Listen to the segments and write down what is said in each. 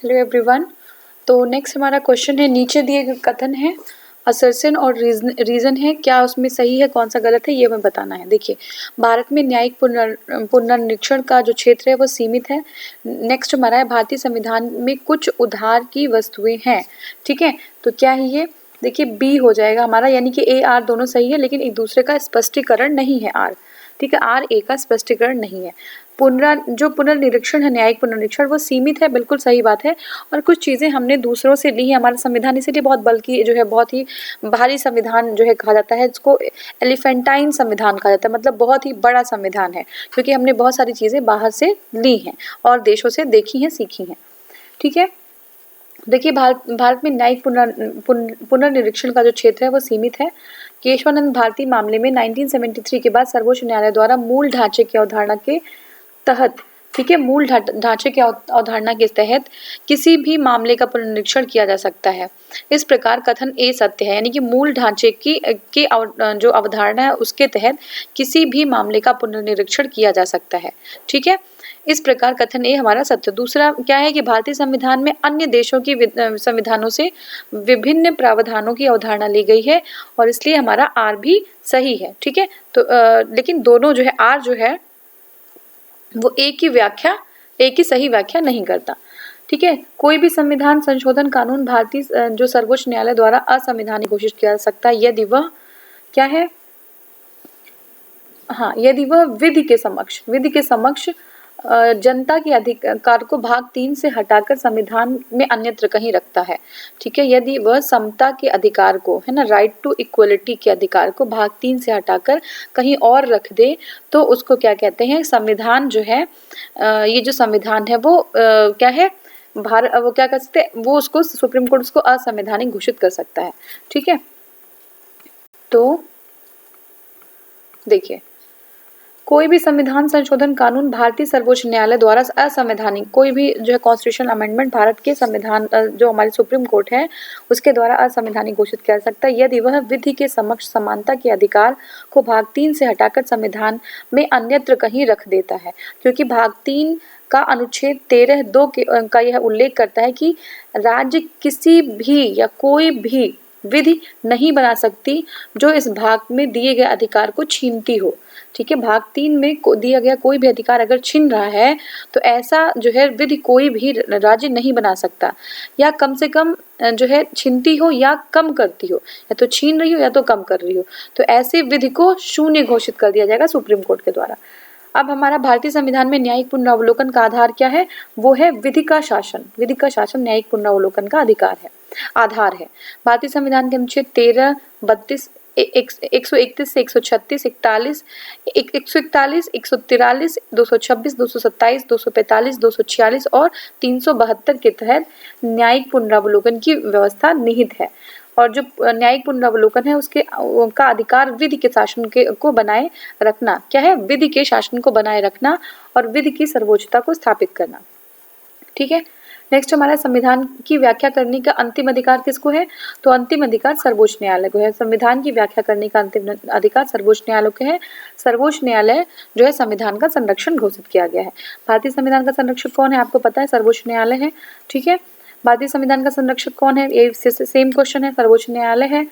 Hello everyone. तो next हमारा question है, नीचे दिए गए कथन है, असर्शन और रीजन है, क्या उसमें सही है कौन सा गलत है ये हमें बताना है। देखिए, भारत में न्यायिक पुनर्निरीक्षण का जो क्षेत्र है वो सीमित है। नेक्स्ट हमारा है, भारतीय संविधान में कुछ उधार की वस्तुएं हैं। ठीक है, तो क्या है ये? देखिए बी हो जाएगा हमारा, यानी कि ए आर दोनों सही है लेकिन एक दूसरे का स्पष्टीकरण नहीं है आर। ठीक है, आर ए का स्पष्टीकरण नहीं है। जो पुनर्निरीक्षण है, न्यायिक पुनर्निरीक्षण, वो सीमित है, बिल्कुल सही बात है। और कुछ चीज़ें हमने दूसरों से ली है। हमारा संविधान इसीलिए बहुत बल्कि जो है बहुत ही भारी संविधान जो है कहा जाता है, इसको एलिफेंटाइन संविधान कहा जाता है, मतलब बहुत ही बड़ा संविधान है, क्योंकि हमने बहुत सारी चीज़ें बाहर से ली हैं और देशों से देखी हैं, सीखी हैं। ठीक है, देखिए भारत में न्यायिक पुनर्निरीक्षण का जो क्षेत्र है वो सीमित है। केशवानंद भारती मामले में 1973 के बाद सर्वोच्च न्यायालय द्वारा मूल ढांचे की अवधारणा के तहत, ठीक है, मूल ढांचे की अवधारणा के तहत किसी भी मामले का पुनर्निरीक्षण किया जा सकता है। इस प्रकार कथन ए सत्य है, यानी कि मूल ढांचे की जो अवधारणा है उसके तहत किसी भी मामले का पुनर्निरीक्षण किया जा सकता है। ठीक है, इस प्रकार कथन ए हमारा सत्य। दूसरा क्या है कि भारतीय संविधान में अन्य देशों की संविधानों से विभिन्न प्रावधानों की अवधारणा ली गई है और इसलिए हमारा आर भी सही है। ठीक है, तो लेकिन दोनों जो है, आर जो है वो एक ही सही व्याख्या नहीं करता। ठीक है, कोई भी संविधान संशोधन कानून भारतीय जो सर्वोच्च न्यायालय द्वारा असंवैधानिक घोषित किया जा सकता है यदि वह क्या है, हाँ, यदि वह विधि के समक्ष जनता के अधिकार को भाग 3 से हटाकर संविधान में अन्यत्र कहीं रखता है। ठीक है, यदि वह समता के अधिकार को, है ना, राइट टू इक्वलिटी के अधिकार को भाग 3 से हटाकर कहीं और रख दे तो उसको क्या कहते हैं, संविधान जो है, ये जो संविधान है वो क्या है, वो क्या कर सकते हैं, वो उसको सुप्रीम कोर्ट उसको असंवैधानिक घोषित कर सकता है। ठीक है, तो देखिए, कोई भी संविधान संशोधन कानून भारतीय सर्वोच्च न्यायालय द्वारा असंवैधानिक, कोई भी जो है कॉन्स्टिट्यूशन अमेंडमेंट भारत के संविधान जो हमारी सुप्रीम कोर्ट है उसके द्वारा असंवैधानिक घोषित किया जा सकता है यदि वह विधि के समक्ष समानता के अधिकार को भाग 3 से हटाकर संविधान में अन्यत्र कहीं रख देता है। क्योंकि भाग 3 का अनुच्छेद 13(2) का यह उल्लेख करता है कि राज्य किसी भी या कोई भी विधि नहीं बना सकती जो इस भाग में दिए गए अधिकार को छीनती हो। ठीक है, भाग 3 में दिया गया कोई भी अधिकार अगर छीन रहा है तो ऐसा जो है विधि कोई भी राज्य नहीं बना सकता, या कम से कम जो है छीनती हो या कम करती हो, या तो छीन रही हो या तो कम कर रही हो, तो ऐसे विधि को शून्य घोषित कर दिया जाएगा सुप्रीम कोर्ट के द्वारा। अब हमारा भारतीय संविधान में न्यायिक पुनरावलोकन का आधार क्या है, वो है विधि का शासन। विधि का शासन न्यायिक पुनरावलोकन का आधार है। भारतीय संविधान के अनुच्छेद 13, 32, 131 से 136, 41, 141, 143, 226, 227, 245, 246 और 372 के तहत न्यायिक पुनरावलोकन की व्यवस्था निहित है। और जो न्यायिक पुनरावलोकन है उसके उनका अधिकार विधि के शासन को बनाए रखना, क्या है, विधि के शासन को बनाए रखना और विधि की सर्वोच्चता को स्थापित करना। ठीक है, नेक्स्ट हमारा संविधान की व्याख्या करने का अंतिम अधिकार किसको है, तो अंतिम अधिकार सर्वोच्च न्यायालय को है। संविधान की व्याख्या करने का अंतिम अधिकार सर्वोच्च न्यायालय को है। सर्वोच्च न्यायालय जो है संविधान का संरक्षण घोषित किया गया है। भारतीय संविधान का संरक्षक कौन है आपको पता है, सर्वोच्च न्यायालय है। ठीक है, भारतीय संविधान का संरक्षक कौन है, ये सेम क्वेश्चन है, सर्वोच्च न्यायालय है।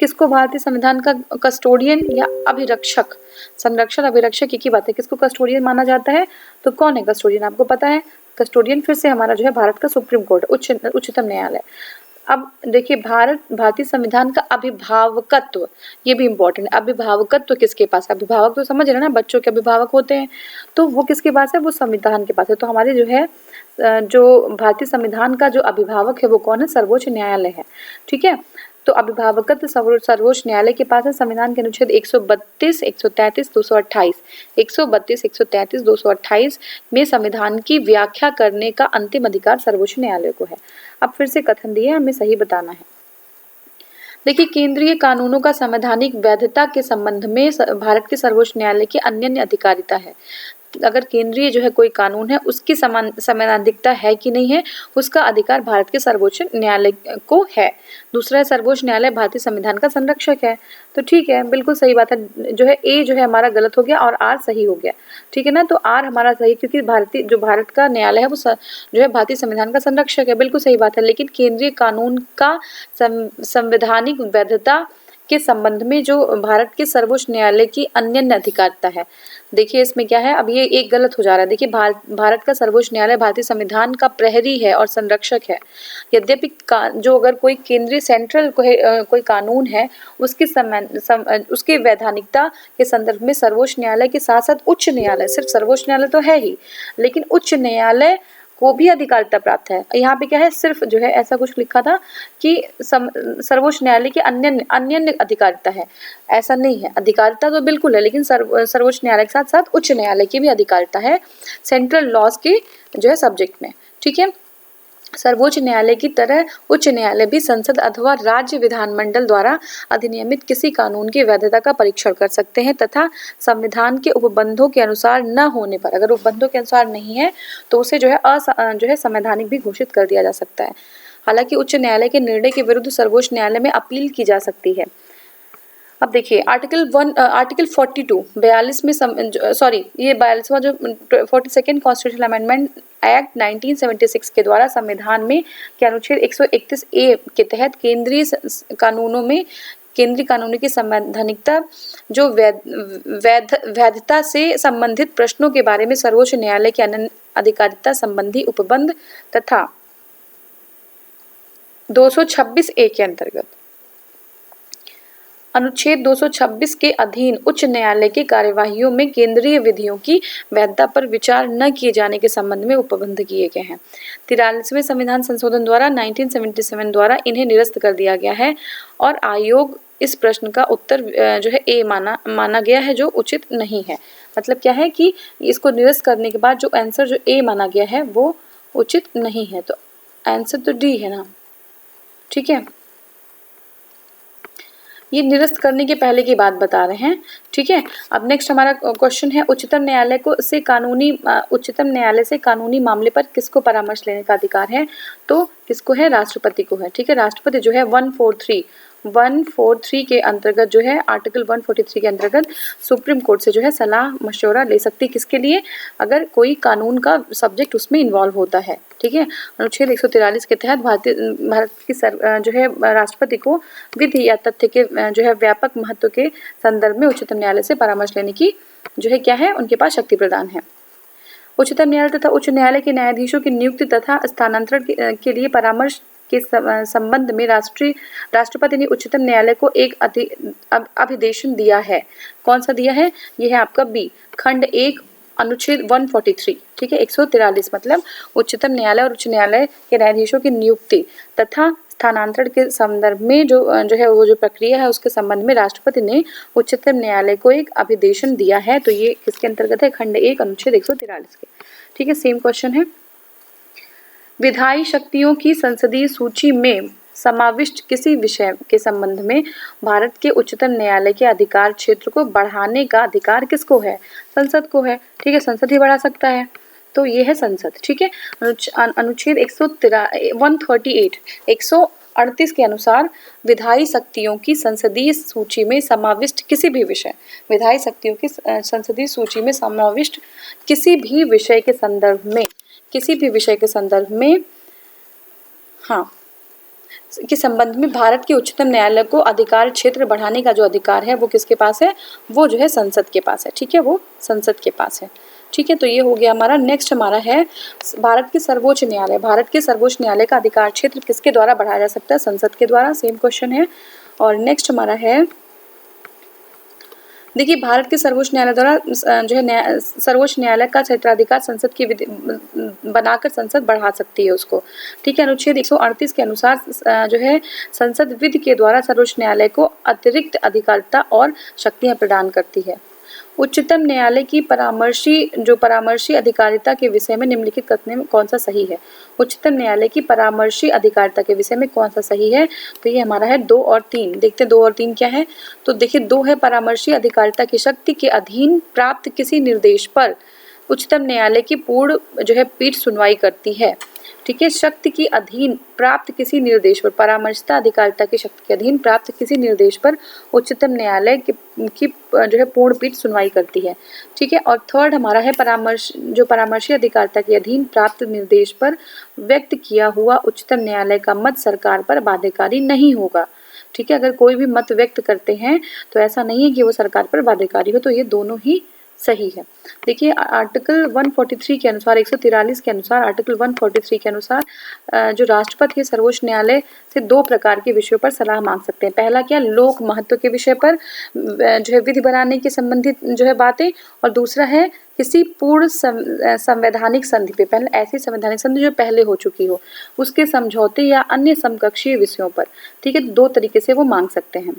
किसको भारतीय संविधान का कस्टोडियन या अभिरक्षक, संरक्षक अभिरक्षक एक ही बात है, किसको कस्टोडियन माना जाता है, तो कौन है कस्टोडियन आपको पता है। कस्टोडियन फिर से हमारा जो है भारत का सुप्रीम कोर्ट, उच्चतम न्यायालय। अब देखिए, भारतीय संविधान का अभिभावकत्व, ये भी इम्पोर्टेंट है। अभिभावकत्व किसके पास है, अभिभावक तो समझ रहे हैं ना, बच्चों के अभिभावक होते हैं, तो वो किसके पास है, वो संविधान के पास है। तो हमारे जो है जो भारतीय संविधान का जो अभिभावक है वो कौन है, सर्वोच्च न्यायालय है। ठीक है, तो अभिभावकत्व सर्वोच्च न्यायालय के पास है। संविधान के अनुच्छेद 132, 133, 228, 132, 133, 228 में संविधान की व्याख्या करने का अंतिम अधिकार सर्वोच्च न्यायालय को है। अब फिर से कथन दिए, हमें सही बताना है। देखिए, केंद्रीय कानूनों का संवैधानिक वैधता के संबंध में भारत के सर्वोच्च न्यायालय की अन्य अधिकारिता है। अगर केंद्रीय जो है कोई कानून है उसकी संवैधानिकता है कि नहीं है, उसका अधिकार भारत के सर्वोच्च न्यायालय को है। दूसरा है सर्वोच्च न्यायालय भारतीय संविधान का संरक्षक है। तो ठीक है, बिल्कुल सही बात है। जो है ए जो है हमारा गलत हो गया और आर सही हो गया। ठीक है ना, तो आर हमारा सही, क्योंकि भारत का न्यायालय है वो जो है भारतीय संविधान का संरक्षक है, बिल्कुल सही बात है। लेकिन केंद्रीय कानून का संवैधानिक वैधता के संबंध में जो भारत के सर्वोच्च न्यायालय की अन्य अधिकारिता है। देखिए इसमें क्या है, अब ये एक गलत हो जा रहा है। देखिए भारत का सर्वोच्च न्यायालय भारतीय संविधान का प्रहरी है और संरक्षक है। यद्यपि जो अगर कोई केंद्रीय सेंट्रल कोई कानून है उसकी वैधानिकता के संदर्भ में सर्वोच्च न्यायालय के साथ साथ उच्च न्यायालय, सिर्फ सर्वोच्च न्यायालय तो है ही, लेकिन उच्च न्यायालय को भी अधिकारिता प्राप्त है। यहाँ पे क्या है, सिर्फ जो है ऐसा कुछ लिखा था कि सर्वोच्च न्यायालय की अन्य अधिकारिता है, ऐसा नहीं है। अधिकारिता तो बिल्कुल है, लेकिन सर्वोच्च न्यायालय के साथ साथ उच्च न्यायालय की भी अधिकारिता है सेंट्रल लॉज के जो है सब्जेक्ट में। ठीक है, सर्वोच्च न्यायालय की तरह उच्च न्यायालय भी संसद अथवा राज्य विधानमंडल द्वारा अधिनियमित किसी कानून की वैधता का परीक्षण कर सकते हैं तथा संविधान के उपबंधों के अनुसार न होने पर, अगर उपबंधों के अनुसार नहीं है तो उसे जो है संवैधानिक भी घोषित कर दिया जा सकता है। हालांकि उच्च न्यायालय के निर्णय के विरुद्ध सर्वोच्च न्यायालय में अपील की जा सकती है। अब देखिए आर्टिकल 42 42 में ये 42वां जो 42nd कॉन्स्टिट्यूशनल अमेंडमेंट एक्ट 1976 के द्वारा संविधान में के अनुच्छेद 131 ए के तहत केंद्रीय कानूनों की संवैधानिकता जो वैधता से संबंधित प्रश्नों के बारे में सर्वोच्च न्यायालय की अधिकारिता संबंधी उपबंध तथा 226 ए के अंतर्गत अनुच्छेद 226 के अधीन उच्च न्यायालय की कार्यवाहियों में केंद्रीय विधियों की वैधता पर विचार न किए जाने के संबंध में उपबंध किए गए हैं। 43वें संविधान संशोधन द्वारा 1977 द्वारा इन्हें निरस्त कर दिया गया है और आयोग इस प्रश्न का उत्तर जो है ए माना गया है, जो उचित नहीं है। मतलब क्या है कि इसको निरस्त करने के बाद जो आंसर जो ए माना गया है वो उचित नहीं है, तो आंसर तो डी है ना। ठीक है, ये निरस्त करने के पहले की बात बता रहे हैं। ठीक है, अब नेक्स्ट हमारा क्वेश्चन है उच्चतम न्यायालय से कानूनी मामले पर किसको परामर्श लेने का अधिकार है, तो किसको है, राष्ट्रपति को है। ठीक है, राष्ट्रपति जो है 143 के अंतर्गत जो है आर्टिकल 143 के अंतर्गत सुप्रीम कोर्ट से जो है सलाह मशवरा ले सकती है। किसके लिए, अगर कोई कानून का सब्जेक्ट उसमें इन्वॉल्व होता है। ठीक है, अनुच्छेद 143 के तहत भारत की जो है राष्ट्रपति को विधि या तथ्य के जो है व्यापक महत्व के संदर्भ में उच्चतम न्यायालय से परामर्श लेने की जो है क्या है, उनके पास शक्ति प्रदान है। उच्चतम न्यायालय तथा उच्च न्यायालय के न्यायाधीशों की नियुक्ति तथा स्थानांतरण के लिए परामर्श के संबंध में राष्ट्रपति ने उच्चतम न्यायालय को एक अभिदेशन दिया है। कौन सा दिया है, ये है आपका बी, खंड 1 अनुच्छेद 143। ठीक है, 143 मतलब उच्चतम न्यायालय और उच्च न्यायालय के न्यायाधीशों की नियुक्ति तथा स्थानांतरण के संदर्भ में जो है वो जो प्रक्रिया है उसके संबंध में राष्ट्रपति ने उच्चतम न्यायालय को एक अभिदेशन दिया है। तो ये किसके अंतर्गत है, खंड 1 अनुच्छेद 143 के। ठीक है, सेम क्वेश्चन है, विधायी शक्तियों की संसदीय सूची में समाविष्ट किसी विषय के संबंध में भारत के उच्चतम न्यायालय के अधिकार क्षेत्र को बढ़ाने का अधिकार किसको है, संसद को है। ठीक है, संसद ही बढ़ा सकता है, तो ये है संसद। ठीक है, अनुच्छेद 138 के अनुसार विधायी शक्तियों की संसदीय सूची में समाविष्ट किसी भी विषय, विधायी शक्तियों की संसदीय सूची में समाविष्ट किसी भी विषय के संदर्भ में हाँ के संबंध में भारत के उच्चतम न्यायालय को अधिकार क्षेत्र बढ़ाने का जो अधिकार है वो किसके पास है, वो जो है संसद के पास है। ठीक है, वो संसद के पास है। ठीक है, तो ये हो गया हमारा। नेक्स्ट हमारा है भारत के सर्वोच्च न्यायालय का अधिकार क्षेत्र किसके द्वारा बढ़ाया जा सकता है, संसद के द्वारा। सेम क्वेश्चन है। और नेक्स्ट हमारा है, देखिए भारत के सर्वोच्च न्यायालय द्वारा जो है सर्वोच्च न्यायालय का क्षेत्राधिकार संसद की विधि बनाकर संसद बढ़ा सकती है उसको। ठीक है, अनुच्छेद 138 के अनुसार जो है संसद विधि के द्वारा सर्वोच्च न्यायालय को अतिरिक्त अधिकारिता और शक्तियां प्रदान करती है। उच्चतम न्यायालय की परामर्शी अधिकारिता के विषय में निम्नलिखित कथनों में कौन सा सही है। उच्चतम न्यायालय की परामर्शी अधिकारिता के विषय में कौन सा सही है, तो ये हमारा है 2 और 3। देखते हैं 2 और 3 क्या है। तो देखिए 2 है परामर्शी अधिकारिता की शक्ति के अधीन प्राप्त किसी निर्देश पर उच्चतम न्यायालय की पूर्ण जो है पीठ सुनवाई करती है। ठीक है, शक्ति की अधीन प्राप्त किसी निर्देश पर, परामर्शता अधिकारिता की शक्ति के अधीन प्राप्त किसी निर्देश पर उच्चतम न्यायालय की जो है पूर्ण पीठ सुनवाई करती है। ठीक है, और थर्ड हमारा है परामर्शी अधिकारिता के अधीन प्राप्त निर्देश पर व्यक्त किया हुआ उच्चतम न्यायालय का मत सरकार पर बाध्यकारी नहीं होगा। ठीक है, अगर कोई भी मत व्यक्त करते हैं तो ऐसा नहीं है कि वो सरकार पर बाध्यकारी हो, तो ये दोनों ही सही है। देखिए आर्टिकल 143 के अनुसार, 143 के अनुसार, आर्टिकल 143 के अनुसार जो राष्ट्रपति सर्वोच्च न्यायालय से दो प्रकार के विषयों पर सलाह मांग सकते हैं। पहला क्या, लोक महत्व के विषय पर जो है विधि बनाने के संबंधित जो है बातें, और दूसरा है किसी पूर्ण संवैधानिक संधि पे, पहले ऐसी संवैधानिक संधि जो पहले हो चुकी हो उसके समझौते या अन्य समकक्षीय विषयों पर। ठीक है, दो तरीके से वो मांग सकते हैं।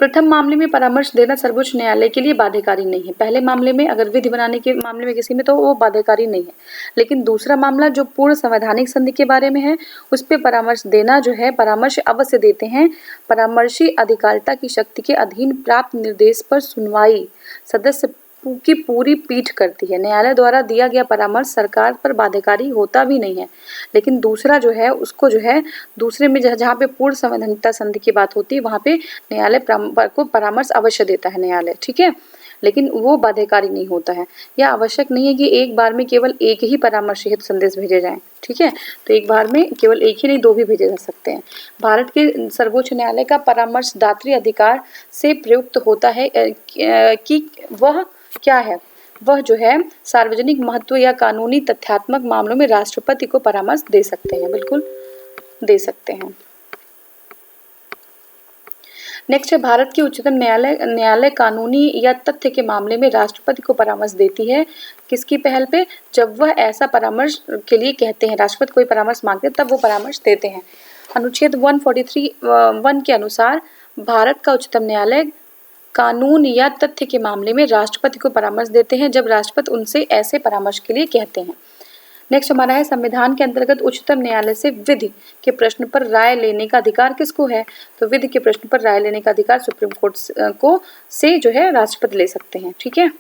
प्रथम मामले में परामर्श देना सर्वोच्च न्यायालय के लिए बाध्यकारी नहीं है। पहले मामले में अगर विधि बनाने के मामले में किसी में तो वो बाध्यकारी नहीं है, लेकिन दूसरा मामला जो पूर्ण संवैधानिक संधि के बारे में है उस पर परामर्श देना जो है, परामर्श अवश्य देते हैं। परामर्शी अधिकारिता की शक्ति के अधीन प्राप्त निर्देश पर सुनवाई सदस्य की पूरी पीठ करती है। न्यायालय द्वारा दिया गया परामर्श सरकार पर बाध्यकारी होता भी नहीं है, लेकिन दूसरा जो है उसको जो है दूसरे में जहाँ पे पूर्ण संवैधानिकता संधि की बात होती है वहाँ पे न्यायालय को परामर्श अवश्य देता है न्यायालय। ठीक है, लेकिन वो बाध्यकारी नहीं होता है। यह आवश्यक नहीं है कि एक बार में केवल एक ही परामर्श हेतु संदेश भेजे जाएं। ठीक है, तो एक बार में केवल एक ही नहीं, दो भी भेजे जा सकते हैं। भारत के सर्वोच्च न्यायालय का परामर्शदात्री अधिकार से प्रयुक्त होता है कि वह क्या है, वह जो है सार्वजनिक महत्व या कानूनी तथ्यात्मक मामलों में राष्ट्रपति को परामर्श दे सकते हैं, बिल्कुल दे सकते हैं। नेक्स्ट है, भारत की उच्चतम न्यायालय कानूनी या तथ्य के मामले में राष्ट्रपति को परामर्श देती है। किसकी पहल पे, जब वह ऐसा परामर्श के लिए कहते हैं, राष्ट्रपति कोई परामर्श मांगते हैं तब वो परामर्श देते हैं। अनुच्छेद 143(1) के अनुसार भारत का उच्चतम न्यायालय कानून या तथ्य के मामले में राष्ट्रपति को परामर्श देते हैं जब राष्ट्रपति उनसे ऐसे परामर्श के लिए कहते हैं। नेक्स्ट हमारा है, संविधान के अंतर्गत उच्चतम न्यायालय से विधि के प्रश्न पर राय लेने का अधिकार किसको है, तो विधि के प्रश्न पर राय लेने का अधिकार सुप्रीम कोर्ट से जो है राष्ट्रपति ले सकते हैं। ठीक है,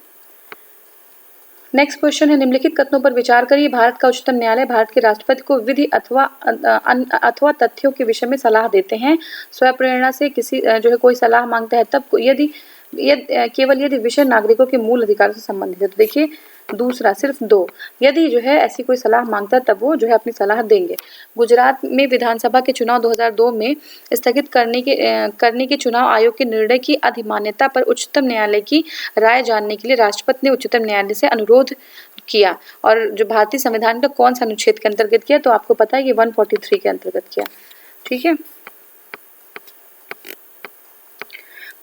नेक्स्ट क्वेश्चन है, निम्नलिखित कथनों पर विचार करिए। भारत का उच्चतम न्यायालय भारत के राष्ट्रपति को विधि अथवा तथ्यों के विषय में सलाह देते हैं। स्वप्रेरणा से किसी जो है कोई सलाह मांगता है तब यदि केवल यदि विषय नागरिकों के मूल अधिकारों से संबंधित है। तो देखिए दूसरा सिर्फ दो, यदि जो है ऐसी कोई सलाह मांगता है तब वो जो है अपनी सलाह देंगे। गुजरात में विधानसभा के चुनाव 2002 में स्थगित करने के चुनाव आयोग के निर्णय की अधिमान्यता पर उच्चतम न्यायालय की राय जानने के लिए राष्ट्रपति ने उच्चतम न्यायालय से अनुरोध किया, और जो भारतीय संविधान का कौन सा अनुच्छेद के अंतर्गत किया, तो आपको पता है कि 143 के अंतर्गत किया। ठीक है,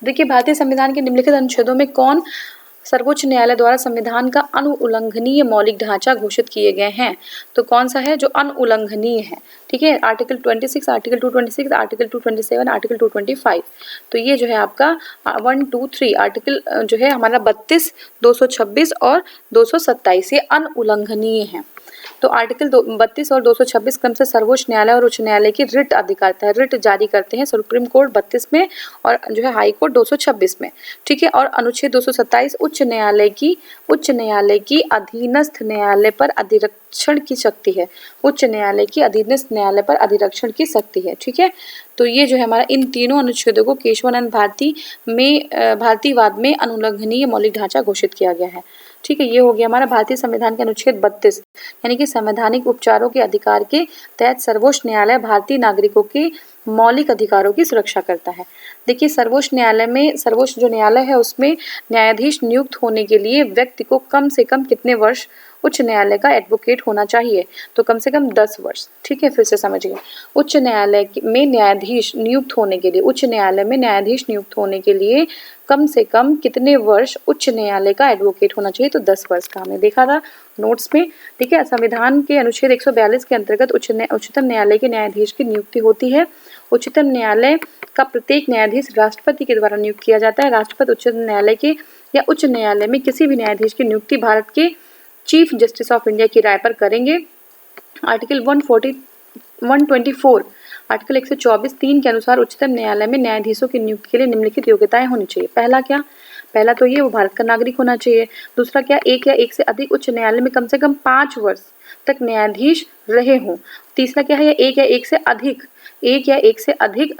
देखिए भारतीय संविधान के निम्नलिखित अनुच्छेदों में कौन सर्वोच्च न्यायालय द्वारा संविधान का अनुउल्लंघनीय मौलिक ढांचा घोषित किए गए हैं, तो कौन सा है जो अनुउल्लंघनीय है। ठीक है, आर्टिकल 26, आर्टिकल 226, आर्टिकल 227, आर्टिकल 225। तो ये जो है आपका 1, 2, 3 आर्टिकल जो है हमारा 32, 226 और 227 ये अनुउल्लंघनीय है। तो आर्टिकल 32 और 226 क्रम से सर्वोच्च न्यायालय और उच्च न्यायालय की रिट अधिकारिता है, रिट जारी करते हैं सुप्रीम कोर्ट 32 में और जो है हाई कोर्ट 226 में। ठीक है, और अनुच्छेद 227 उच्च न्यायालय की अधीनस्थ न्यायालय पर अधिरक्षण की शक्ति है, उच्च न्यायालय की अधीनस्थ न्यायालय पर अधिरक्षण की शक्ति है। ठीक है, तो ये जो है हमारा इन तीनों अनुच्छेदों को केशवानंद भारतीवाद में अनुउल्लंघनीय मौलिक ढांचा घोषित किया गया है। ठीक है, ये हो गया हमारा भारतीय संविधान के अनुच्छेद 32, यानी कि संवैधानिक उपचारों के अधिकार के तहत सर्वोच्च न्यायालय भारतीय नागरिकों के मौलिक अधिकारों की सुरक्षा करता है। देखिए सर्वोच्च न्यायालय में, सर्वोच्च जो न्यायालय है उसमें न्यायाधीश नियुक्त होने के लिए व्यक्ति को कम से कम कितने वर्ष उच्च न्यायालय का एडवोकेट होना चाहिए, तो कम से कम 10 वर्ष। ठीक है, फिर से समझिए, उच्च न्यायालय में न्यायाधीश नियुक्त होने के लिए, उच्च न्यायालय में न्यायाधीश नियुक्त होने के लिए कम से कम कितने वर्ष उच्च न्यायालय का एडवोकेट होना चाहिए, तो 10 वर्ष का हमने देखा था नोट्स में। ठीक है, संविधान के अनुच्छेद 142 के अंतर्गत उच्चतम न्यायालय के न्यायाधीश की नियुक्ति होती है। उच्चतम न्यायालय का प्रत्येक न्यायाधीश राष्ट्रपति के द्वारा नियुक्त किया जाता है। राष्ट्रपति उच्चतम न्यायालय के या उच्च न्यायालय में किसी भी न्यायाधीश की नियुक्ति भारत के चीफ जस्टिस ऑफ इंडिया की राय पर करेंगे। आर्टिकल 124 आर्टिकल 124(3) के अनुसार उच्चतम न्यायालय में न्यायाधीशों की नियुक्ति के लिए निम्नलिखित योग्यताएं होनी चाहिए। पहला क्या, पहला तो ये वो भारत का नागरिक होना चाहिए। दूसरा क्या, एक या एक से अधिक उच्च न्यायालय में कम से कम 5 वर्ष तक न्यायाधीश रहे हों। तीसरा क्या है, ये एक या एक से अधिक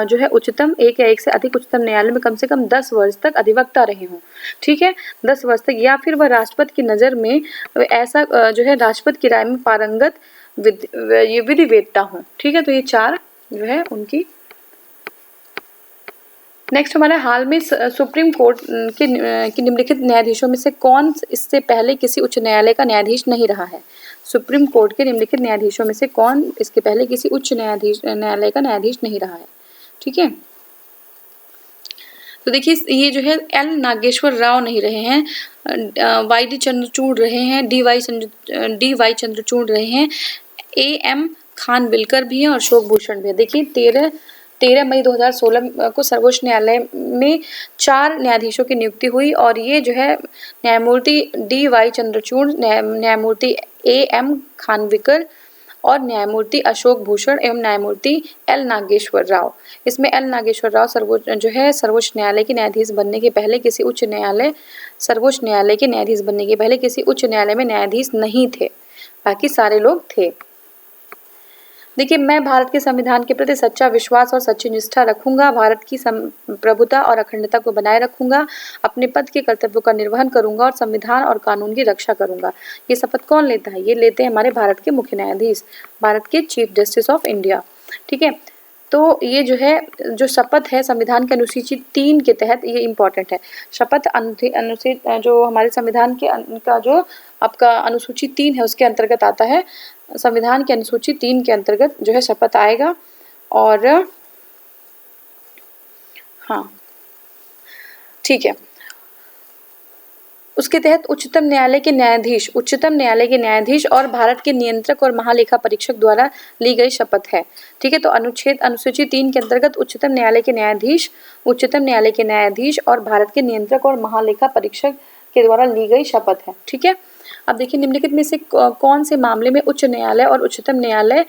जो है उच्चतम, एक या एक से अधिक उच्चतम न्यायालय में कम से कम 10 वर्ष तक अधिवक्ता रहे हों। ठीक है, 10 वर्ष तक, या फिर वह राष्ट्रपति की नज़र में ऐसा जो है राष्ट्रपति की राय में पारंगत विधिवेत्ता हो। ठीक है, तो ये 4 जो है उनकी। नेक्स्ट हमारा, हाल में सुप्रीम कोर्ट के निम्नलिखित न्यायाधीशों में से कौन इससे पहले किसी उच्च न्यायालय का न्यायाधीश नहीं रहा है। सुप्रीम कोर्ट के निम्नलिखित न्यायाधीशों में से कौन इसके पहले किसी उच्च न्यायालय का न्यायाधीश नहीं रहा है। ठीक है, तो देखिए ये जो है एल नागेश्वर राव नहीं रहे हैं, वाई डी चंद्रचूड़ रहे हैं, डी वाई चंद्रचूड़ रहे हैं, ए एम खानविलकर भी हैं और अशोक भूषण भी है। देखिए 13 मई 2016 को सर्वोच्च न्यायालय में 4 न्यायाधीशों की नियुक्ति हुई और ये जो है न्यायमूर्ति डी वाई चंद्रचूड़, न्यायमूर्ति ए एम खानविलकर और न्यायमूर्ति अशोक भूषण एवं न्यायमूर्ति एल नागेश्वर राव। इसमें एल नागेश्वर राव सर्वोच्च न्यायालय के न्यायाधीश बनने के पहले किसी उच्च न्यायालय में न्यायाधीश नहीं थे, बाकी सारे लोग थे। देखिए, मैं भारत के संविधान के प्रति सच्चा विश्वास और सच्ची निष्ठा रखूंगा, भारत की प्रभुता और अखंडता को बनाए रखूंगा, अपने पद के कर्तव्यों का निर्वहन करूंगा और संविधान और कानून की रक्षा करूंगा। ये शपथ कौन लेता है? ये लेते हैं हमारे भारत के मुख्य न्यायाधीश, भारत के चीफ जस्टिस ऑफ इंडिया। ठीक है, तो ये जो है जो शपथ है संविधान के अनुसूची 3 के तहत, ये इम्पोर्टेंट है। शपथ जो हमारे संविधान का जो आपका अनुसूची 3 है उसके अंतर्गत आता है। संविधान के अनुसूची 3 के अंतर्गत जो है शपथ आएगा। और हाँ ठीक है, उसके तहत उच्चतम न्यायालय के न्यायाधीश और भारत के नियंत्रक और महालेखा परीक्षक द्वारा ली गई शपथ है। ठीक है, तो अनुसूची 3 के अंतर्गत उच्चतम न्यायालय के न्यायाधीश और भारत के नियंत्रक और महालेखा परीक्षक के द्वारा ली गई शपथ है। ठीक है, अब देखिए निम्नलिखित में से कौन से मामले में उच्च न्यायालय और उच्चतम न्यायालय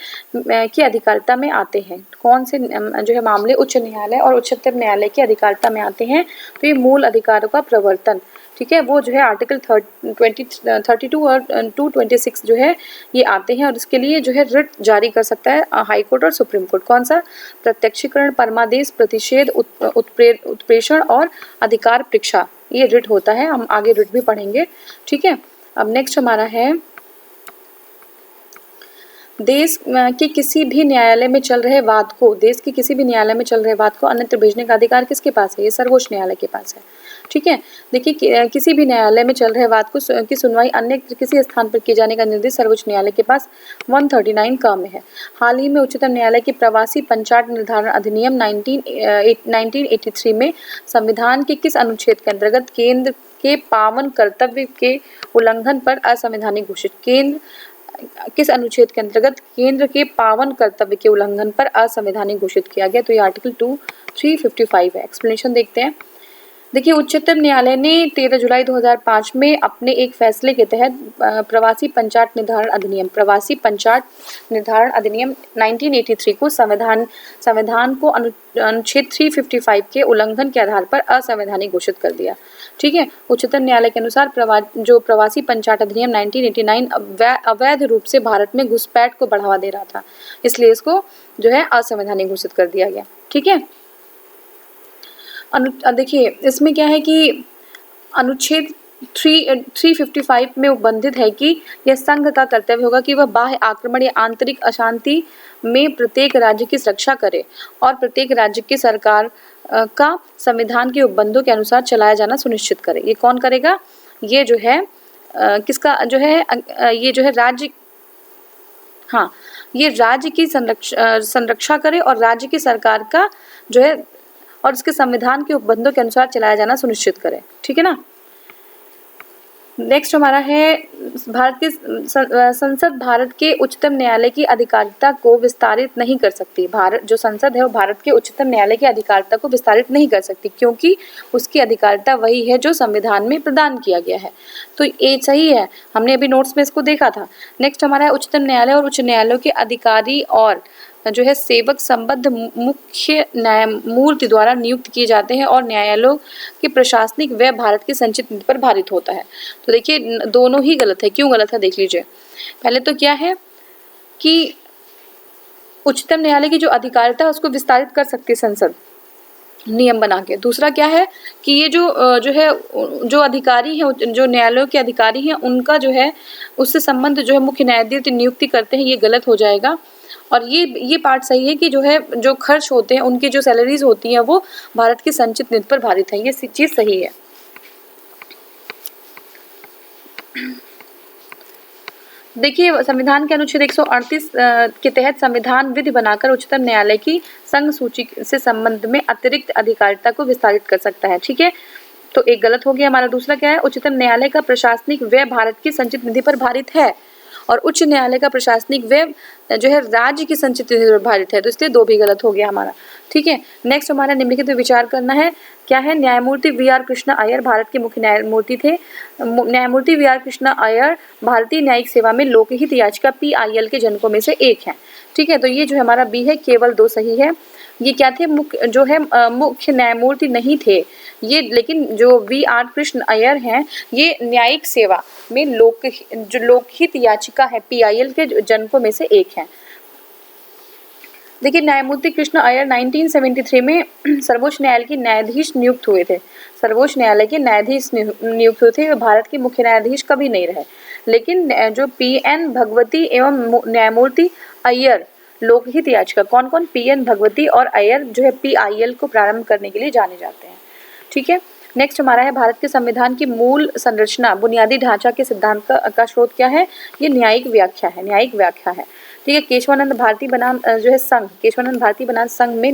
की अधिकारिता में आते हैं। कौन से जो है मामले उच्च न्यायालय और उच्चतम न्यायालय की अधिकारिता में आते हैं, तो ये मूल अधिकारों का प्रवर्तन। ठीक है, वो जो है आर्टिकल 32 और 226 जो है ये आते हैं और इसके लिए जो है रिट जारी कर सकता है हाई कोर्ट और सुप्रीम कोर्ट। कौन सा? प्रत्यक्षीकरण, परमादेश, प्रतिषेध, उत्प्रेषण और अधिकार परीक्षा, ये रिट होता है। हम आगे रिट भी पढ़ेंगे। ठीक है, अब नेक्स्ट हमारा है देश के किसी भी न्यायालय में चल रहे वाद को अन्यत्र भेजने का अधिकार किसके पास है? ये सर्वोच्च न्यायालय के पास है। ठीक है, देखिए किसी भी न्यायालय में चल रहे वाद की सुनवाई अन्य किसी स्थान पर किए जाने का निर्देश सर्वोच्च न्यायालय के पास 139 का में है। हाल ही में उच्चतम न्यायालय के प्रवासी पंचायत निर्धारण अधिनियम 1983 में संविधान के किस अनुच्छेद के अंतर्गत केंद्र के पावन कर्तव्य के उल्लंघन पर असंवैधानिक घोषित किस अनुच्छेद के अंतर्गत केंद्र के पावन कर्तव्य के उल्लंघन पर असंवैधानिक घोषित किया गया? तो ये आर्टिकल 355 है। एक्सप्लेनेशन देखते हैं। देखिए, उच्चतम न्यायालय ने 13 जुलाई 2005 में अपने एक फैसले के तहत प्रवासी पंचायत निर्धारण अधिनियम 1983 को संविधान को अनुच्छेद 355 के उल्लंघन के आधार पर असंवैधानिक घोषित कर दिया। ठीक है, उच्चतम न्यायालय के अनुसार जो प्रवासी पंचायत अधिनियम 1989 अवैध रूप से भारत में घुसपैठ को बढ़ावा दे रहा था, इसलिए इसको जो है असंवैधानिक घोषित कर दिया गया। ठीक है, देखिए इसमें क्या है कि अनुच्छेद 355 में उपबंधित है कि यह संघ का कर्तव्य होगा कि वह बाह्य आक्रमण या आंतरिक अशांति में प्रत्येक राज्य की सुरक्षा करे और प्रत्येक राज्य की सरकार का संविधान के उपबंधों के अनुसार चलाया जाना सुनिश्चित करे। ये कौन करेगा? ये जो है किसका जो है ये जो है राज्य, हाँ, ये राज्य की संरक्षा करे और राज्य की सरकार का जो है और उसके संविधान के उपबंधों के अनुसार चलाया जाना सुनिश्चित करे। ठीक है ना। नेक्स्ट हमारा है भारत की संसद भारत के उच्चतम न्यायालय की अधिकारिता को विस्तारित नहीं कर सकती। जो संसद है वो भारत के उच्चतम न्यायालय की अधिकारिता को विस्तारित नहीं कर सकती, क्योंकि उसकी अधिकारिता वही है जो संविधान में प्रदान किया गया है। तो ये सही है, हमने अभी नोट्स में इसको देखा था। नेक्स्ट हमारा है उच्चतम न्यायालय और उच्च न्यायालयों के अधिकारी और जो है सेवक संबद्ध मुख्य न्यायमूर्ति द्वारा नियुक्त किए जाते हैं और न्यायालयों की प्रशासनिक व्यय भारत की संचित निधि पर भारित होता है। तो देखिए दोनों ही गलत है। क्यों गलत है देख लीजिए। पहले तो क्या है कि उच्चतम न्यायालय की जो अधिकारिता है उसको विस्तारित कर सकती है संसद नियम बना के। दूसरा क्या है कि ये जो अधिकारी हैं, जो न्यायालयों के अधिकारी हैं, उनका जो है उससे संबंध जो है मुख्य न्यायाधीश नियुक्ति करते हैं, ये गलत हो जाएगा। और ये पार्ट सही है कि जो खर्च होते हैं, उनकी जो सैलरीज होती हैं वो भारत की संचित निधि पर भारित है। ये चीज सही है। देखिए संविधान के अनुच्छेद 138 के तहत संविधान विधि बनाकर उच्चतम न्यायालय की संघ सूची से संबंध में अतिरिक्त अधिकारिता को विस्तारित कर सकता है। ठीक है, तो एक गलत हो गया हमारा। दूसरा क्या है, उच्चतम न्यायालय का प्रशासनिक व्यय भारत की संचित निधि पर भारित है और उच्च न्यायालय का प्रशासनिक व्यय जो है राज्य की संचित निधि पर भारित है, तो इसलिए दो भी गलत हो गया हमारा। ठीक है, नेक्स्ट हमारा निम्नलिखित में विचार करना है। क्या है, न्यायमूर्ति वी.आर. कृष्णा अय्यर भारत के मुख्य न्यायमूर्ति थे। न्यायमूर्ति वी.आर. कृष्णा अय्यर भारतीय न्यायिक सेवा में लोकहित याचिका PIL के जनकों में से एक है। ठीक है, तो ये जो हमारा बी है, केवल दो सही है। ये क्या थे, मुख्य न्यायमूर्ति नहीं थे ये, लेकिन जो वी.आर. कृष्ण अय्यर हैं ये न्यायिक सेवा में लोकहित याचिका है PIL के जनकों में से एक है। देखिए न्यायमूर्ति कृष्ण अय्यर 1973 में सर्वोच्च न्यायालय के न्यायाधीश नियुक्त हुए थे। सर्वोच्च न्यायालय के न्यायाधीश नियुक्त हुए थे, भारत के मुख्य न्यायाधीश कभी नहीं रहे। लेकिन जो PN भगवती एवं न्यायमूर्ति अय्यर लोकहित याचिका, कौन कौन, PN भगवती और अय्यर जो है PIL को प्रारंभ करने के लिए जाने जाते हैं। ठीक है, नेक्स्ट हमारा है भारत के संविधान की मूल संरचना बुनियादी ढांचा के सिद्धांत का स्रोत क्या है, ये न्यायिक व्याख्या है। न्यायिक व्याख्या है। ठीक है, केशवानंद भारती बनाम जो है संघ, केशवानंद भारती बनाम संघ में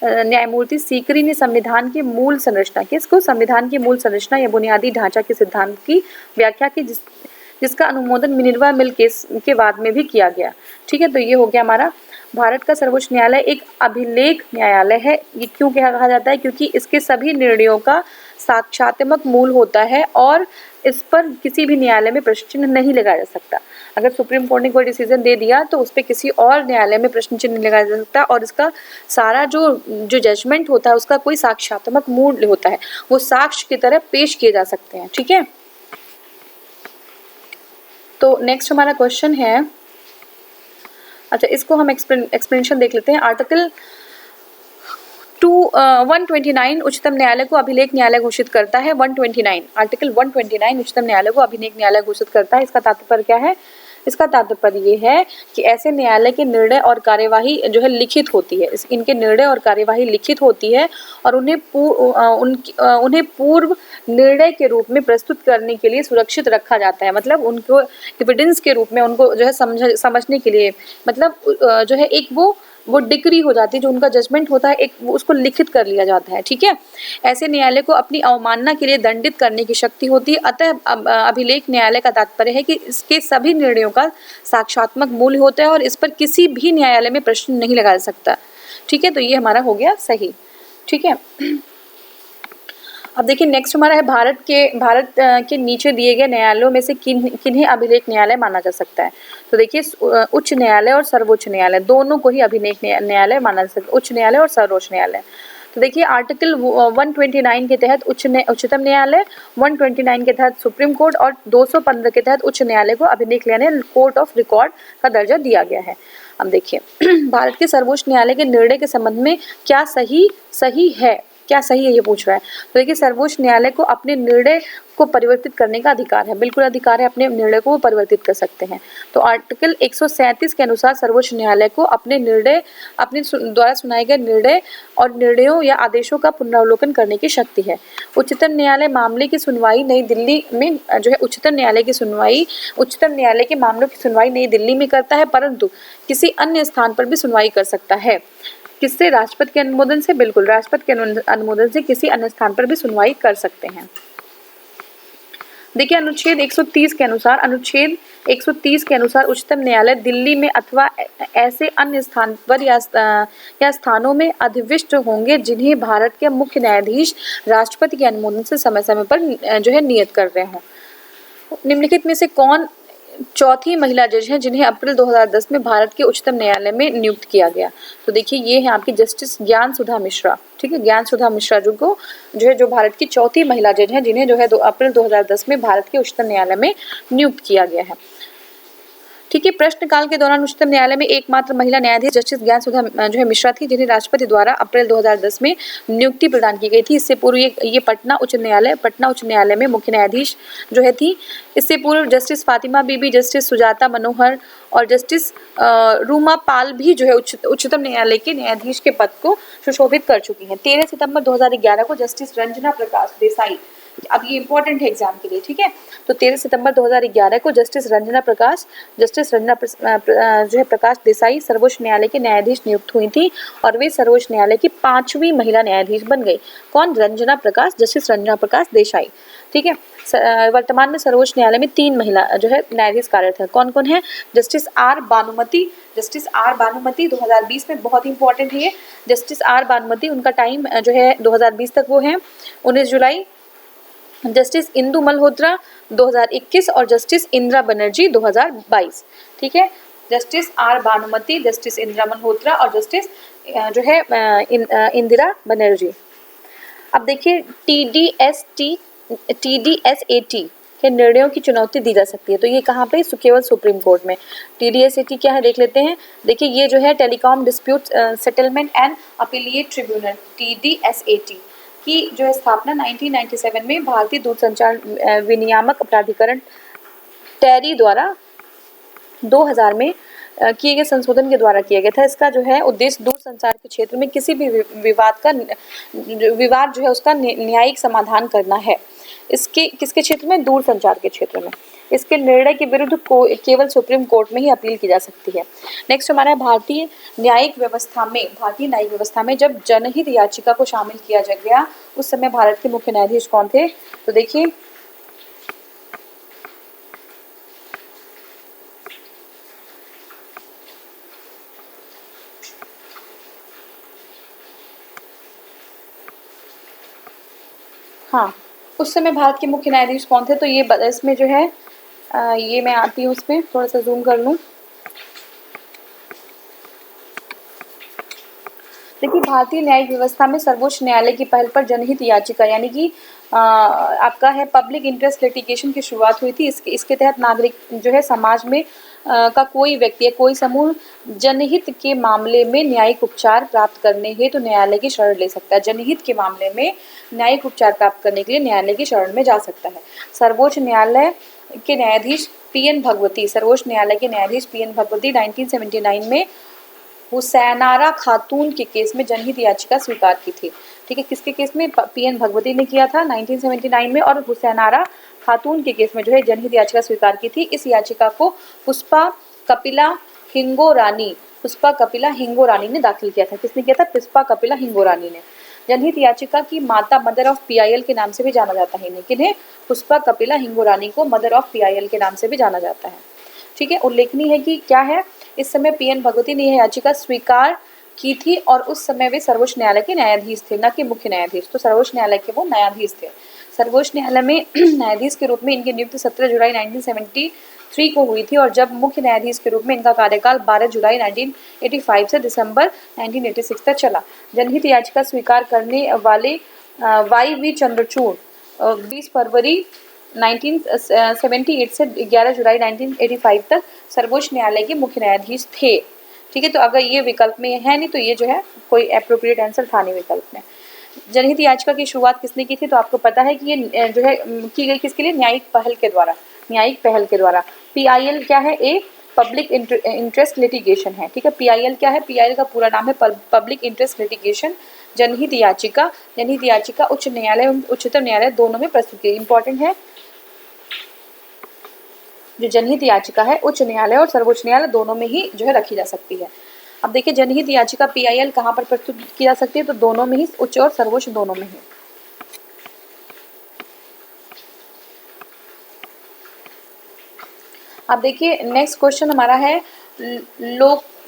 न्यायमूर्ति सीकरी ने संविधान की मूल संरचना की, इसको संविधान की मूल संरचना या बुनियादी ढांचा के सिद्धांत की व्याख्या की, जिसका अनुमोदन मिनर्वा मिल केस के बाद में भी किया गया। ठीक है, तो ये हो गया हमारा। भारत का सर्वोच्च न्यायालय एक अभिलेख न्यायालय है। ये क्यों कहा जाता है, क्योंकि इसके सभी निर्णयों का साक्ष्यात्मक मूल होता है और इस पर किसी भी न्यायालय में प्रश्न चिन्ह नहीं लगाया जा सकता। अगर सुप्रीम कोर्ट ने कोई डिसीजन दे दिया तो उस पर किसी और न्यायालय में प्रश्न चिन्ह नहीं लगाया जा सकता और इसका सारा जो जजमेंट होता है उसका कोई साक्ष्यात्मक मूल्य होता है, वो साक्ष्य की तरह पेश किए जा सकते हैं। ठीक है, तो नेक्स्ट हमारा क्वेश्चन है, अच्छा इसको हम एक्सप्लेनेशन देख लेते हैं। आर्टिकल 129 उच्चतम न्यायालय को अभिलेख न्यायालय घोषित करता है। 129 आर्टिकल 129 उच्चतम न्यायालय को अभिलेख न्यायालय घोषित करता है। इसका तात्पर्य क्या है, इसका तात्पर्य ये है कि ऐसे न्यायालय के निर्णय और कार्यवाही जो है लिखित होती है, इनके निर्णय और कार्यवाही लिखित होती है और उन्हें पूर्व निर्णय के रूप में प्रस्तुत करने के लिए सुरक्षित रखा जाता है। मतलब उनको एविडेंस के रूप में उनको जो है समझने के लिए, मतलब जो है एक वो डिग्री हो जाती है, जो उनका जजमेंट होता है एक उसको लिखित कर लिया जाता है। ठीक है, ऐसे न्यायालय को अपनी अवमानना के लिए दंडित करने की शक्ति होती है। अतः अभिलेख न्यायालय का तात्पर्य है कि इसके सभी निर्णयों का साक्ष्यात्मक मूल्य होता है और इस पर किसी भी न्यायालय में प्रश्न नहीं लगाया जा सकता। ठीक है, तो ये हमारा हो गया सही। ठीक है, अब देखिए नेक्स्ट हमारा है भारत के नीचे दिए गए न्यायालयों में से किन्हें अभिलेख न्यायालय माना जा सकता है। तो देखिए उच्च न्यायालय और सर्वोच्च न्यायालय दोनों को ही अभिलेख न्यायालय माना जा सकता है, उच्च न्यायालय और सर्वोच्च न्यायालय। तो देखिए आर्टिकल 129 के तहत उच्चतम न्यायालय, 129 के तहत सुप्रीम कोर्ट और 215 के तहत उच्च न्यायालय को अभिलेख न्यायालय कोर्ट ऑफ रिकॉर्ड का दर्जा दिया गया है। अब देखिए भारत के सर्वोच्च न्यायालय के निर्णय के संबंध में क्या सही है, क्या सही है ये पूछ रहा है। तो देखिए सर्वोच्च न्यायालय को अपने निर्णय को परिवर्तित करने का अधिकार है, बिल्कुल अधिकार है, अपने निर्णय को परिवर्तित कर सकते हैं। तो आर्टिकल 137 के अनुसार सर्वोच्च न्यायालय को अपने द्वारा सुनाए गए निर्णय और निर्णयों या आदेशों का पुनरावलोकन करने की शक्ति है। उच्चतम न्यायालय मामले की सुनवाई नई दिल्ली में जो है उच्चतम न्यायालय के मामलों की सुनवाई नई दिल्ली में करता है, परंतु किसी अन्य स्थान पर भी सुनवाई कर सकता है। किससे, राष्ट्रपति के अनुमोदन से, बिल्कुल राष्ट्रपति के अनुमोदन से किसी अन्य स्थान पर भी सुनवाई कर सकते हैं। देखिए अनुच्छेद 130 के अनुसार उच्चतम न्यायालय दिल्ली में अथवा ऐसे अन्य स्थान पर या स्थानों में अधिविष्ट होंगे जिन्हें भारत के मुख्य न्यायाधीश राष्ट्रपति के अनुमोदन से समय समय पर जो है नियत कर रहे हों। निम्नलिखित में से कौन चौथी महिला जज हैं जिन्हें अप्रैल 2010 में भारत के उच्चतम न्यायालय में नियुक्त किया गया। तो देखिए ये है आपकी जस्टिस ज्ञान सुधा मिश्रा, ठीक है, ज्ञान सुधा मिश्रा जो भारत की चौथी महिला जज हैं जिन्हें जो है अप्रैल 2010 में भारत के उच्चतम न्यायालय में नियुक्त किया गया है। ठीक है, प्रश्नकाल के दौरान उच्चतम न्यायालय में एकमात्र महिला न्यायाधीश जस्टिस ज्ञान सुधा जो है मिश्रा थी, जिन्हें राष्ट्रपति द्वारा अप्रैल 2010 में नियुक्ति प्रदान की गई थी। इससे पूर्व ये पटना उच्च न्यायालय में मुख्य न्यायाधीश जो है थी। इससे पूर्व जस्टिस फातिमा बीबी, जस्टिस सुजाता मनोहर और जस्टिस रूमा पाल भी जो है उच्चतम न्यायालय के न्यायाधीश के पद को सुशोभित कर चुकी हैं। 13 सितंबर 2011 को जस्टिस रंजना प्रकाश देसाई, अब ये इंपॉर्टेंट है एग्जाम के लिए, ठीक है, तो 13 सितंबर 2011 को जस्टिस रंजना जो है प्रकाश देसाई सर्वोच्च न्यायालय के न्यायाधीश नियुक्त हुई थी और वे सर्वोच्च न्यायालय की 5वीं महिला न्यायाधीश बन गई। कौन? जस्टिस रंजना प्रकाश देसाई, ठीक है। वर्तमान में सर्वोच्च न्यायालय में 3 महिला जो है न्यायाधीश कार्यरत है। कौन कौन है? जस्टिस आर बानुमति 2020 में, बहुत इंपॉर्टेंट है ये, जस्टिस आर बानुमति, उनका टाइम जो है 2020 तक वो है 19 जुलाई। जस्टिस इंदु मल्होत्रा 2021 और जस्टिस इंदिरा बनर्जी 2022, ठीक है। Justice R Banumathi, justice Indira Malhotra और जस्टिस जो है इंदिरा बनर्जी। अब देखिए TDSAT के निर्णयों की चुनौती दी जा सकती है, तो ये कहाँ पे? केवल सुप्रीम कोर्ट में। TDSAT क्या है देख लेते हैं। देखिए ये जो है telecom dispute settlement and appellate tribunal, TDSAT की जो स्थापना 1997 में भारतीय दूरसंचार विनियामक प्राधिकरण टेरी द्वारा 2000 में किए गए संशोधन के द्वारा किया गया था। इसका जो है उद्देश्य दूरसंचार के क्षेत्र में किसी भी विवाद जो है उसका न्यायिक समाधान करना है। इसके किसके क्षेत्र में? दूरसंचार के क्षेत्र में। इसके निर्णय के विरुद्ध केवल सुप्रीम कोर्ट में ही अपील की जा सकती है। नेक्स्ट हमारा है भारतीय न्यायिक व्यवस्था में जब जनहित याचिका को शामिल किया गया उस समय भारत के मुख्य न्यायाधीश कौन थे? तो देखिए हाँ, उस समय भारत के मुख्य न्यायाधीश कौन थे? तो ये इसमें जो है ये मैं आती हूँ, उसमें थोड़ा सा जूम कर लूँ। देखिए भारतीय न्यायिक व्यवस्था में सर्वोच्च न्यायालय की पहल पर जनहित याचिका यानी कि आपका है पब्लिक इंटरेस्ट लिटिगेशन की शुरुआत हुई थी। इसके तहत नागरिक जो है समाज में का कोई व्यक्ति या कोई समूह जनहित के मामले में न्यायिक उपचार प्राप्त करने हेतु न्यायालय की शरण ले सकता है। जनहित के मामले में न्यायिक उपचार प्राप्त करने के लिए न्यायालय की शरण में जा सकता है। सर्वोच्च न्यायालय के न्यायाधीश PN भगवती 1979 में हुसैनारा खातून के केस में जनहित याचिका स्वीकार की थी। ठीक है, किसके केस में? PN भगवती ने किया था 1979 में, और हुसैनारा खातून के केस में जो है जनहित याचिका स्वीकार की थी। इस याचिका को पुष्पा कपिला हिंगोरानी ने दाखिल किया था। किसने किया था? पुष्पा कपिला हिंगोरानी ने। जनहित याचिका की माता मदर ऑफ PIL के नाम से भी जाना जाता है। किन्हें? पुष्पा कपिला हिंगोरानी को मदर ऑफ PIL के नाम से भी जाना जाता है। ठीक है, उल्लेखनीय है कि क्या है, इस समय PN भगवती ने यह याचिका स्वीकार की थी और उस समय वे सर्वोच्च न्यायालय के न्यायाधीश थे, न कि मुख्य न्यायाधीश। तो सर्वोच्च न्यायालय के वो न्यायाधीश थे। सर्वोच्च न्यायालय में न्यायाधीश के रूप में इनकी नियुक्ति 17 जुलाई 1973 को हुई थी और जब मुख्य न्यायाधीश के रूप में इनका कार्यकाल 12 जुलाई 1985 से दिसंबर 1986 तक चला। जनहित याचिका स्वीकार करने वाले YV चंद्रचूड़ 20 फरवरी 1978 से 11 जुलाई 1985 तक सर्वोच्च न्यायालय के मुख्य न्यायाधीश थे। ठीक है, तो अगर ये विकल्प में है नहीं तो ये जो है कोई एप्रोप्रिएट आंसर था नहीं विकल्प में। जनहित याचिका की शुरुआत किसने की थी? तो आपको पता है कि ये जो है की गई किसके लिए? न्यायिक पहल के द्वारा। PIL क्या है? एक पब्लिक इंटरेस्ट लिटिगेशन है। ठीक है, PIL क्या है? PIL का पूरा नाम है पब्लिक इंटरेस्ट लिटिगेशन। जनहित याचिका उच्च न्यायालय उच्चतम न्यायालय दोनों में प्रस्तुत की। इंपॉर्टेंट है, जो जनहित याचिका है उच्च न्यायालय और सर्वोच्च न्यायालय दोनों में ही जो है रखी जा सकती है। अब देखिए जनहित याचिका PIL कहाँ पर प्रस्तुत की जा सकती है? तो दोनों में ही, उच्च और सर्वोच्च दोनों में ही। अब देखिए नेक्स्ट क्वेश्चन हमारा है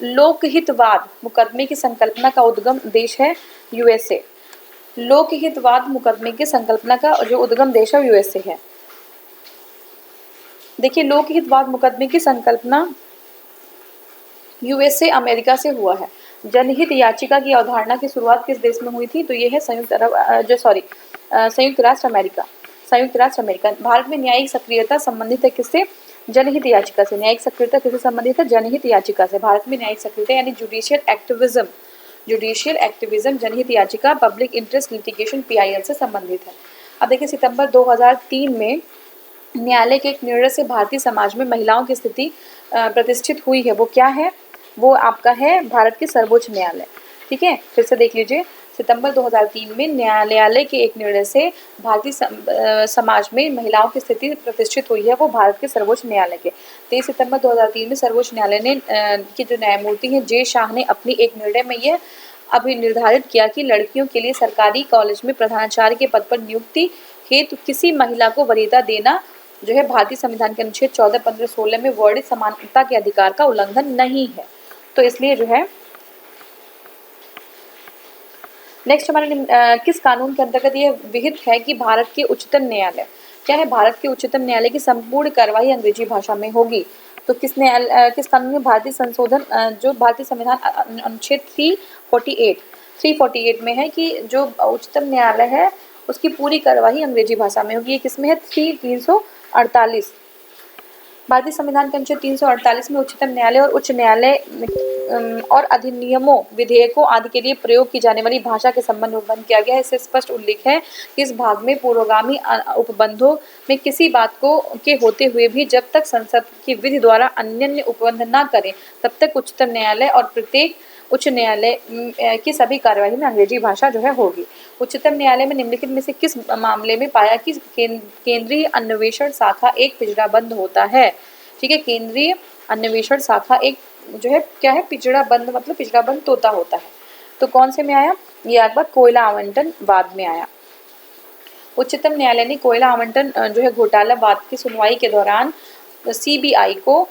लोकहितवाद मुकदमे की संकल्पना का उद्गम देश है USA। लोकहितवाद मुकदमे की संकल्पना का जो उद्गम देश है USA है। देखिए, लोकहित वाद मुकदमे की संकल्पना यूएसए अमेरिका से हुआ है। जनहित याचिका की अवधारणा की शुरुआत किस देश में हुई थी? तो ये है संयुक्त राष्ट्र अमेरिका। संयुक्त राष्ट्र अमेरिका। भारत में न्यायिक सक्रियता संबंधित है किससे? जनहित याचिका से। न्यायिक सक्रियता किससे संबंधित है? जनहित याचिका से। भारत में न्यायिक सक्रियता यानी जुडिशियल एक्टिविज्म जनहित याचिका पब्लिक इंटरेस्ट लिटिगेशन PIL से संबंधित है। अब देखिए, सितंबर 2003 में न्यायालय के एक निर्णय से भारतीय समाज में महिलाओं की स्थिति प्रतिष्ठित हुई है। वो क्या है? वो आपका है भारत के सर्वोच्च न्यायालय। ठीक है, फिर से देख लीजिए। सितंबर 2003 में न्यायालय के एक निर्णय से भारतीय समाज में महिलाओं की स्थिति प्रतिष्ठित हुई है। वो भारत के सर्वोच्च न्यायालय के 23 सितंबर 2003 में सर्वोच्च न्यायालय ने की जो न्यायमूर्ति हैं जे शाह ने अपनी एक निर्णय में यह अभी निर्धारित किया कि लड़कियों के लिए सरकारी कॉलेज में प्रधानाचार्य के पद पर नियुक्ति हेतु किसी महिला को वरीयता देना जो है भारतीय संविधान के अनुच्छेद 14, 15, 16 में वर्णित समानता के अधिकार का उल्लंघन नहीं है। तो इसलिए जो है नेक्स्ट हमारे किस कानून के अंतर्गत ये विहित है कि भारत के उच्चतम न्यायालय क्या है? भारत के उच्चतम न्यायालय की संपूर्ण कार्यवाही अंग्रेजी भाषा में होगी। तो किस कानून में? भारतीय संशोधन जो भारतीय संविधान अनुच्छेद 348 में है कि जो उच्चतम न्यायालय है उसकी पूरी कार्यवाही अंग्रेजी भाषा में होगी। ये किसमें है? 348। भारतीय संविधान के अनुच्छेद 348 में उच्चतम न्यायालय और उच्च न्यायालय और अधिनियमों, विधेयकों आदि के लिए प्रयोग की जाने वाली भाषा के संबंध में उपबंध किया गया है। इससे स्पष्ट उल्लेख है कि इस भाग में पूर्वगामी उपबंधों में किसी बात को के होते हुए भी जब तक संसद की विधि द्वारा अन्य उपबंध न करें तब तक उच्चतम न्यायालय और प्रत्येक उच्च न्यायालय की सभी कार्यवाही में अंग्रेजी भाषा जो है होगी। उच्चतम न्यायालय में निम्नलिखित में से किस मामले में पाया कि केंद्रीय अन्वेषण शाखा एक पिछड़ा बंद होता है? ठीक है, केंद्रीय अन्वेषण शाखा एक जो है क्या है? पिछड़ा बंद, मतलब पिछड़ा बंद तोता होता है। तो कौन से में आया? ये आपका कोयला आवंटन वाद में आया। उच्चतम न्यायालय ने कोयला आवंटन जो है घोटाला वाद की सुनवाई के दौरान सीबीआई को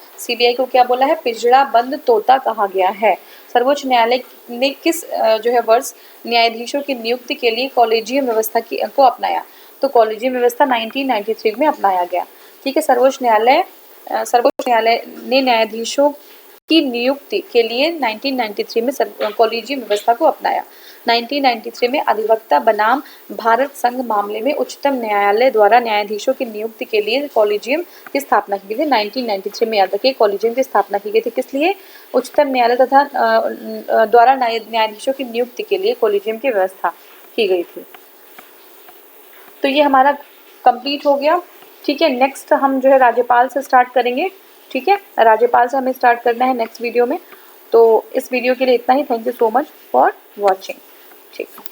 क्या बोला है? पिछड़ा बंद तोता कहा गया है। सर्वोच्च न्यायालय ने किस जो है वर्ष न्यायाधीशों की नियुक्ति के लिए कॉलेजियम व्यवस्था को अपनाया? तो कॉलेजियम व्यवस्था 1993 में अपनाया गया। ठीक है, सर्वोच्च न्यायालय ने न्यायाधीशों की नियुक्ति के लिए 1993 में कॉलेजियम व्यवस्था को अपनाया। 1993 में अधिवक्ता बनाम भारत संघ मामले में उच्चतम न्यायालय द्वारा न्यायाधीशों की नियुक्ति के लिए कॉलेजियम की स्थापना की गई थी। 1993 में याद रखिए कॉलेजियम की स्थापना की गई थी। किस लिए? उच्चतम न्यायालय तथा द्वारा न्यायाधीशों की नियुक्ति के लिए कॉलेजियम की व्यवस्था की गई थी। तो ये हमारा कंप्लीट हो गया। ठीक है, नेक्स्ट हम जो है राज्यपाल से स्टार्ट करेंगे। ठीक है, राज्यपाल से हमें स्टार्ट करना है नेक्स्ट वीडियो में। तो इस वीडियो के लिए इतना ही। Thank you so much for watching. ठीक है।